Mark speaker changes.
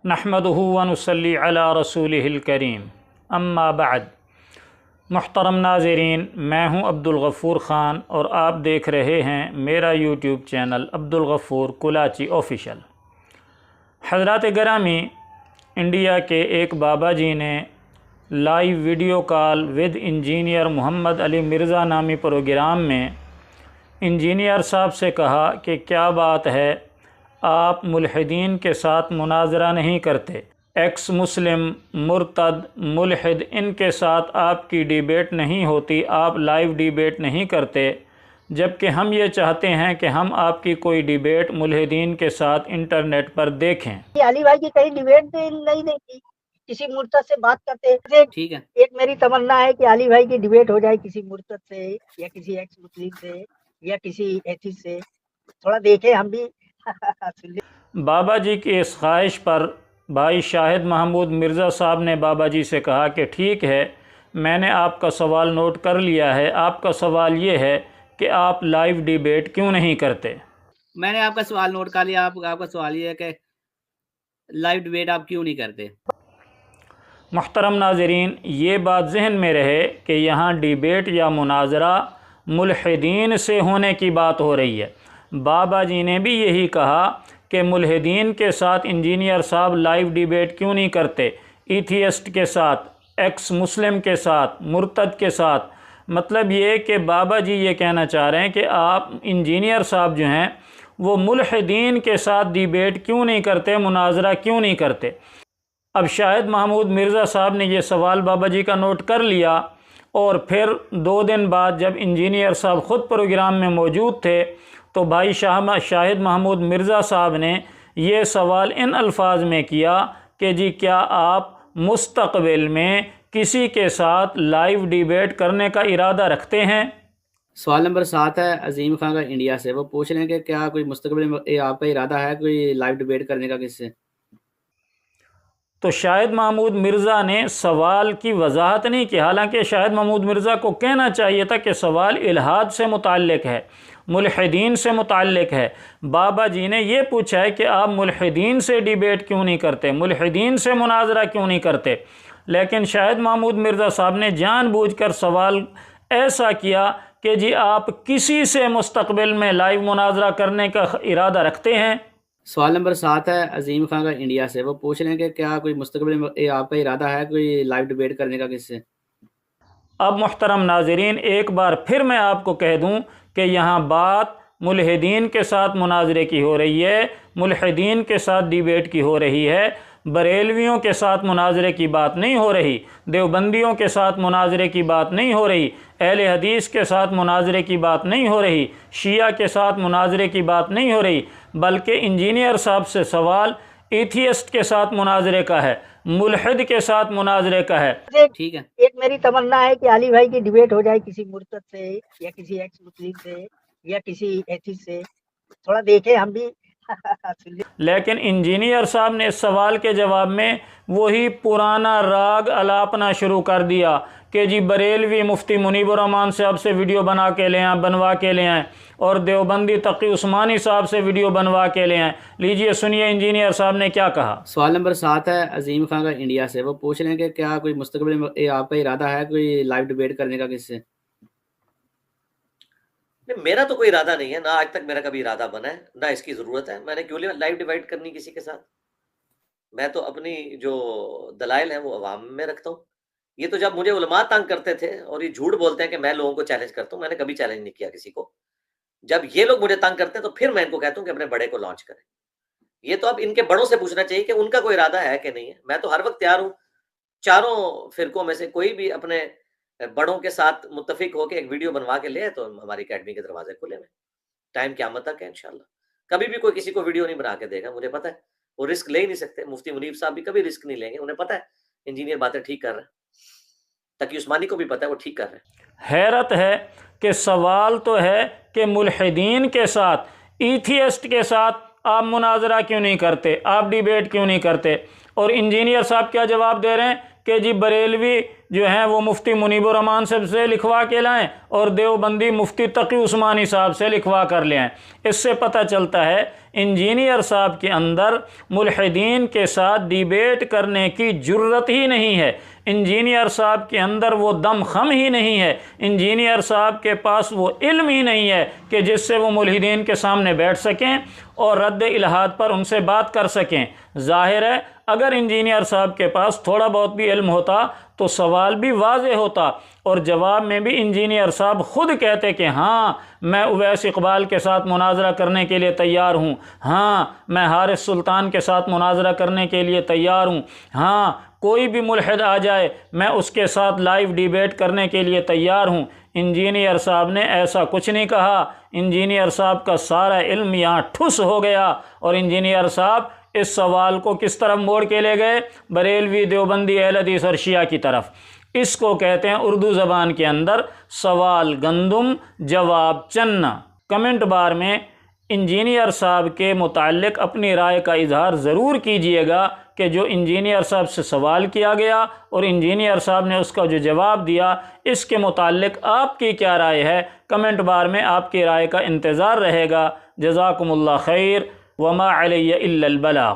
Speaker 1: नहमदुहु व नुसल्ली अला रसूलिहिल करीम, अम्मा बाद। मुहतरम नाज़रीन, मैं हूँ अब्दुल गफ़ूर ख़ान और आप देख रहे हैं मेरा YouTube channel Abdul Ghafoor Kulachi official. हज़रात गिरामी, इंडिया के एक बाबा जी ने live video call with engineer Muhammad Ali Mirza नामी प्रोग्राम में इंजीनियर साहब से कहा कि क्या बात है, आप मुल्हिदीन के साथ मुनाजरा नहीं करते, एक्स मुस्लिम, मुर्तद, मुल्हिद, इनके साथ आपकी डिबेट नहीं होती, आप लाइव डिबेट नहीं करते, जबकि हम ये चाहते हैं कि हम आपकी कोई डिबेट मुल्हिदीन के साथ इंटरनेट पर देखें।
Speaker 2: अली भाई की कहीं डिबेट नहीं देखी, किसी मुर्तद से बात करते। ठीक है, एक मेरी तमन्ना है कि अली भाई की डिबेट हो जाए किसी मुर्तद से या किसी एक्स मुस्लिम से या किसी एथिस्ट से, थोड़ा देखें हम भी।
Speaker 1: बाबा जी की इस ख्वाहिश पर भाई शाहिद महमूद मिर्ज़ा साहब ने बाबा जी से कहा कि ठीक है, मैंने आपका सवाल नोट कर लिया है। आपका सवाल ये है कि आप लाइव डिबेट क्यों नहीं करते।
Speaker 3: मैंने आपका सवाल नोट कर लिया। आपका सवाल ये है कि लाइव डिबेट आप क्यों नहीं करते।
Speaker 1: मुहतरम नाज़रीन, ये बात जहन में रहे कि यहाँ डिबेट या मुनाजरा मुल्हिदीन से होने की बात हो रही है। बाबा जी ने भी यही कहा कि मुल्हिदीन के साथ इंजीनियर साहब लाइव डिबेट क्यों नहीं करते, एथियस्ट के साथ, एक्स मुस्लिम के साथ, मुर्तद के साथ। मतलब ये कि बाबा जी ये कहना चाह रहे हैं कि आप इंजीनियर साहब जो हैं वो मुल्हिदीन के साथ डिबेट क्यों नहीं करते, मुनाजरा क्यों नहीं करते। अब शाहिद महमूद मिर्ज़ा साहब ने ये सवाल बाबा जी का नोट कर लिया और फिर 2 दिन बाद जब इंजीनियर साहब ख़ुद प्रोग्राम में मौजूद थे तो भाई शाहिद महमूद मिर्ज़ा साहब ने ये सवाल इन अल्फाज में किया कि जी क्या आप मुस्तक़बिल में किसी के साथ लाइव डिबेट करने का इरादा रखते हैं।
Speaker 3: सवाल नंबर 7 है अजीम खान का इंडिया से। वो पूछ रहे हैं कि क्या कोई मुस्तक़बिल में आपका इरादा है कोई लाइव डिबेट करने का किससे।
Speaker 1: तो शाहिद महमूद मिर्ज़ा ने सवाल की वजाहत नहीं की। हालांकि शाहिद महमूद मिर्ज़ा को कहना चाहिए था कि सवाल इल्हाद से मुताल्लिक़ है, मुल्हिदीन से मुताल्लिक़ है। बाबा जी ने ये पूछा है कि आप मुल्हिदीन से डिबेट क्यों नहीं करते, मुल्हिदीन से मुनाजरा क्यों नहीं करते। लेकिन शाहिद महमूद मिर्ज़ा साहब ने जानबूझकर सवाल ऐसा किया कि जी आप किसी से मुस्तक़बिल में लाइव मुनाजरा करने का इरादा रखते हैं।
Speaker 3: सवाल नंबर 7 है अजीम खान का इंडिया से। वो पूछ रहे हैं कि क्या कोई मुस्तक़बिल में आपका इरादा है कोई लाइव डिबेट करने का किससे।
Speaker 1: अब मुहतरम नाज़रीन, एक बार फिर मैं आपको कह दूं कि यहाँ बात मुल्हिदीन के साथ मुनाजरे की हो रही है, मुल्हिदीन के साथ डिबेट की हो रही है, बरेलवियों के साथ मुनाजरे की बात नहीं हो रही, देवबंदियों के साथ मुनाजरे की बात नहीं हो रही, अहले हदीस के साथ मुनाजरे की बात नहीं हो रही, शिया के साथ मुनाजरे की बात नहीं हो रही, बल्कि इंजीनियर साहब से सवाल एथियस्ट के साथ मुनाजरे का है, मुल्हिद के साथ मुनाजरे का है।
Speaker 2: ठीक है, एक मेरी तमन्ना है कि अली भाई की डिबेट हो जाए किसी मुर्तद से या किसी एक्स मुस्लिम से या किसी एथिस्ट से, थोड़ा देखें हम भी।
Speaker 1: लेकिन इंजीनियर साहब ने इस सवाल के जवाब में वही पुराना राग अलापना शुरू कर दिया कि जी बरेलवी मुफ्ती मुनीबुर रहमान साहब से वीडियो बनवा के ले आएँ और देवबंदी तकी उस्मानी साहब से वीडियो बनवा के ले आएँ। लीजिए सुनिए इंजीनियर साहब ने क्या कहा।
Speaker 3: सवाल नंबर 7 है अजीम खान का इंडिया से। वो पूछ रहे हैं कि क्या कोई मुस्तक़बिल में आपका इरादा है कोई लाइव डिबेट करने का किससे।
Speaker 4: नहीं, मेरा तो कोई इरादा नहीं है, ना आज तक मेरा कभी इरादा बना है, ना इसकी ज़रूरत है। मैंने क्यों लाइव डिवाइड करनी किसी के साथ। मैं तो अपनी जो दलाइल हैं वो अवाम में रखता हूँ। ये तो जब मुझे उलमा तंग करते थे और ये झूठ बोलते हैं कि मैं लोगों को चैलेंज करता हूँ, मैंने कभी चैलेंज नहीं किया किसी को। जब ये लोग मुझे तंग करते हैं तो फिर मैं इनको कहता हूँ कि अपने बड़े को लॉन्च करें। ये तो अब इनके बड़ों से पूछना चाहिए कि उनका कोई इरादा है कि नहीं है। मैं तो हर वक्त तैयार हूँ, चारों फिरकों में से कोई भी अपने बड़ों के साथ मुत्तफिक होकर एक वीडियो बनवा के ले तो हमारी अकेडमी के दरवाजे खुले में। टाइम क़यामत तक है इंशाल्लाह। कभी भी कोई किसी को वीडियो नहीं बना के देगा, मुझे पता है वो रिस्क ले ही नहीं सकते। मुफ्ती मुनीब साहब भी कभी रिस्क नहीं लेंगे, उन्हें पता है इंजीनियर बातें ठीक कर रहे हैं। तकी उस्मानी को भी पता है वो ठीक कर रहे हैं।
Speaker 1: हैरत है कि सवाल तो है कि मुल्हिदीन के साथ, एथियस्ट के साथ आप मुनाजरा क्यों नहीं करते, आप डिबेट क्यों नहीं करते। और इंजीनियर साहब क्या जवाब दे रहे हैं कि जी बरेलवी जो हैं वो मुफ्ती मुनीबुर रहमान साहब से लिखवा के लाएं और देवबंदी मुफ्ती तकी उस्मानी साहब से लिखवा कर ले आएँ। इससे पता चलता है انجینئر صاحب کے اندر ملحدین کے ساتھ ڈیبیٹ کرنے کی جرت ہی نہیں ہے، انجینئر صاحب کے اندر وہ دم خم ہی نہیں ہے، انجینئر صاحب کے پاس وہ علم ہی نہیں ہے کہ جس سے وہ ملحدین کے سامنے بیٹھ سکیں اور رد الحاد پر ان سے بات کر سکیں۔ ظاہر ہے اگر انجینئر صاحب کے پاس تھوڑا بہت بھی علم ہوتا تو سوال بھی واضح ہوتا، اور جواب میں بھی انجینئر صاحب خود کہتے کہ ہاں میں اویس اقبال کے ساتھ مناظرہ کرنے کے لیے تیار ہوں، ہاں میں حارث سلطان کے ساتھ مناظرہ کرنے کے لیے تیار ہوں، ہاں کوئی بھی ملحد آ جائے میں اس کے ساتھ لائیو ڈیبیٹ کرنے کے لیے تیار ہوں۔ انجینئر صاحب نے ایسا کچھ نہیں کہا، انجینئر صاحب کا سارا علم یہاں ٹھس ہو گیا، اور انجینئر صاحب اس سوال کو کس طرف موڑ کے لے گئے؟ بریلوی، دیوبندی، اہل حدیث اور شیعہ کی طرف۔ اس کو کہتے ہیں اردو زبان کے اندر سوال گندم جواب چنا۔ کمنٹ بار میں انجینئر صاحب کے متعلق اپنی رائے کا اظہار ضرور کیجئے گا کہ جو انجینئر صاحب سے سوال کیا گیا اور انجینئر صاحب نے اس کا جو جواب دیا، اس کے متعلق آپ کی کیا رائے ہے؟ کمنٹ بار میں آپ کی رائے کا انتظار رہے گا۔ جزاکم اللہ خیر، وما علی الا البلاغ۔